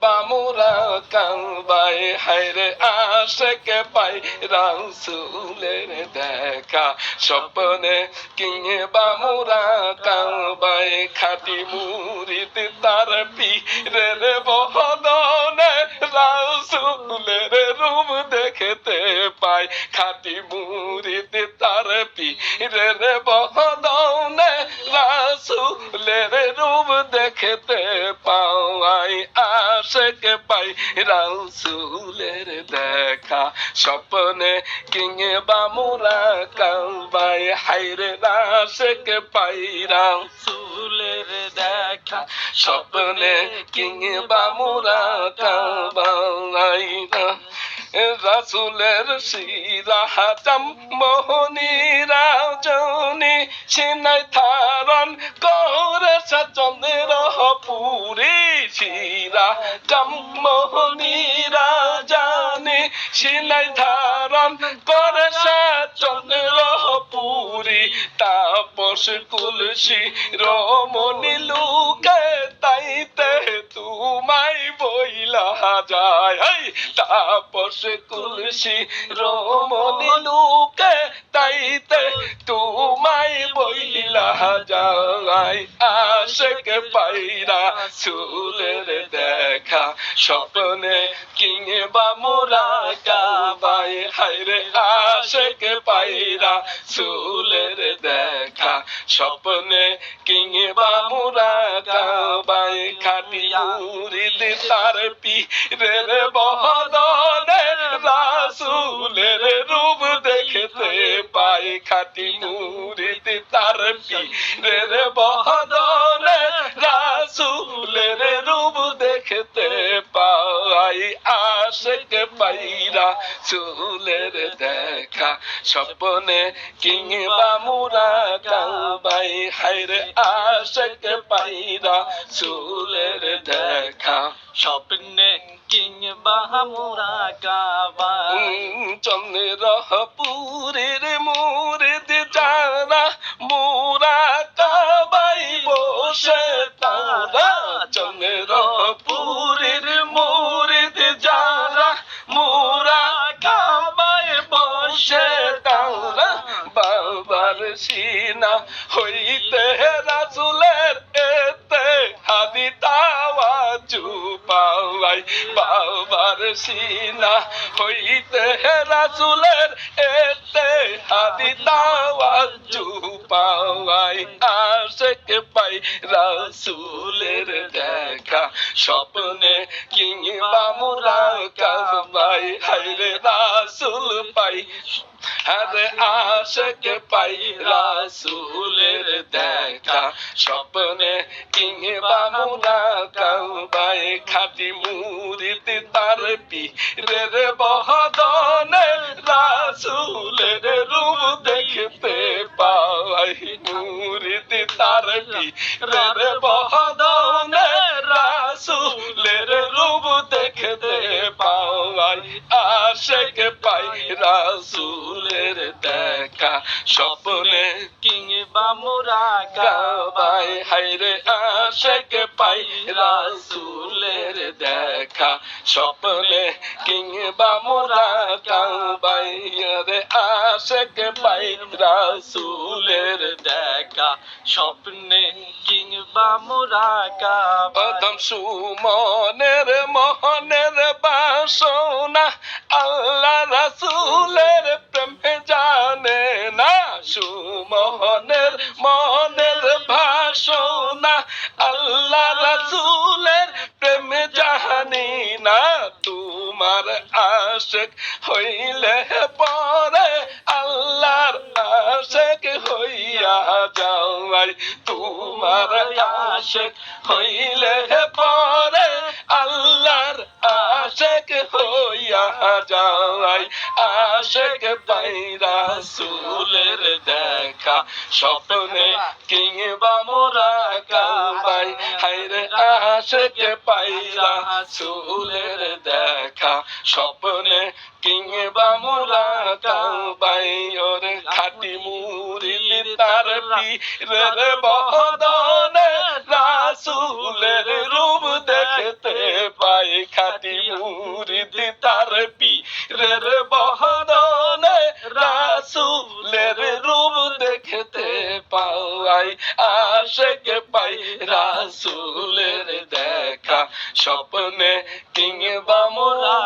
বামুরা কালবায় হায়রে আশেকে পাই রাসূলের দেখা স্বপ্নে কিঙে বামুরা কালবায় খাটি মুরিদ তার পীরের বদনে রাসূলের রূপ দেখতে পাই খাটি মুরিদ তার পীরের বদনে রাসূলের রূপ দেখতে পাই আশেকে পাই রাসূলের দেখা স্বপ্নে কিঙে বামুরা কালবায় হায়রে আশেকে পাই রাসূলের দেখা স্বপ্নে কিঙে বামুরা কালবায় রাসূলের শিরাহাটাম মোহনী রাজনী সিনাই ধারণ করে চন্দ্র পুরী শিরাহাটাম মোহনী রাজনী সিনাই ধারণ করে চন্দ্র পুরী তাপস তুলসী রমণী লুকে তাইতে তোমায় বইলা যায় তাপস তুলসী রমণী লুকে তাইতে তোমায় বইলা যায় আশেকে পাইরা রাসূলের দেখা স্বপ্নে কিঙে বামুরা কালবায় হায়রে আশেকে পাইরা রাসূলের দেখা স্বপ্নে কিঙে বামুরা কালবায় খাটি মুরিদ তার পীরের বদনে রাসূলের রূপ দেখতে পাই খাটি মুরিদ তার পীরের বদনে রাসূলের রূপ দেখতে পাই আশেকে পাই রাসূলের দেখা স্বপ্নে কিঙে বামুরা কালবায় হায়রে আশেকে পাই রাসূলের দেখা স্বপ্নে কিংবা বামুরা কালবায় চন্দ্রপুরের মুরিদ যারা মুরা কালবায় বসে তারা চন্দ্রপুরের মুরিদ যারা মুরা কালবায় বসে তারা বাবার সিনা হইতে রাসূলের এতে হাদি তাওয়াজু পাওয়াই বাবার সিনা হইতে রাসূলের এতে হাদি তাওয়াজু পাওয়াই আশেকে পাই রাসূলের দেখা স্বপ্নে কিঙে বামুরা কালবায় হায়রে রাসূল পাই আরে আশেকে পাই রাসূলের দেখা স্বপ্নে কিঙে বামুরা কালবায় খাটি মুরিদ তার পীরের বদনে রাসূলের রূপ দেখতে পাই মুরিদ তার পীরের বদনে রাসূলের রূপ দেখতে পাই আশেকে পাই রাসূলের দেখা স্বপ্নে কিংবা বামুরা কালবায় হায়রে আশেকে পাই রাসূলের দেখা স্বপ্নে কিঙে বামুরা কালবায় রে আশেকে পাই রাসূলের দেখা স্বপ্নে কিংবা বামুরা কালবায় অদম সুমনের মোহনের বাসনা আল্লাহ রাসূলের প্রেমে জানে না সুমনের মনের ভাষণা আল্লাহ রাসূলের প্রেমে জানি না তোমার আশিক হইলে পরে আল্লাহর আশিক হইয়া যাই তোমার আশিক হইলে পরে আল্লাহর আশিক হইয়া যাই আশিক পাই রাসূলের দেখা স্বপ্নে কিঙে বামুরা কালবায় হায়রে আশিক পাই রাসূলের দেখা স্বপ্নে কিঙে বামুরা কালবায় ওরে খাটি মুরিদ তার পীরের বদনে রাসূলের রূপ দেখতে পাই খাটি মুরিদ তার পীরের বদনে রাসূলের রূপ দেখতে পাই আশিক পাই রাসূলের দেখা স্বপ্নে কিংবা মোরা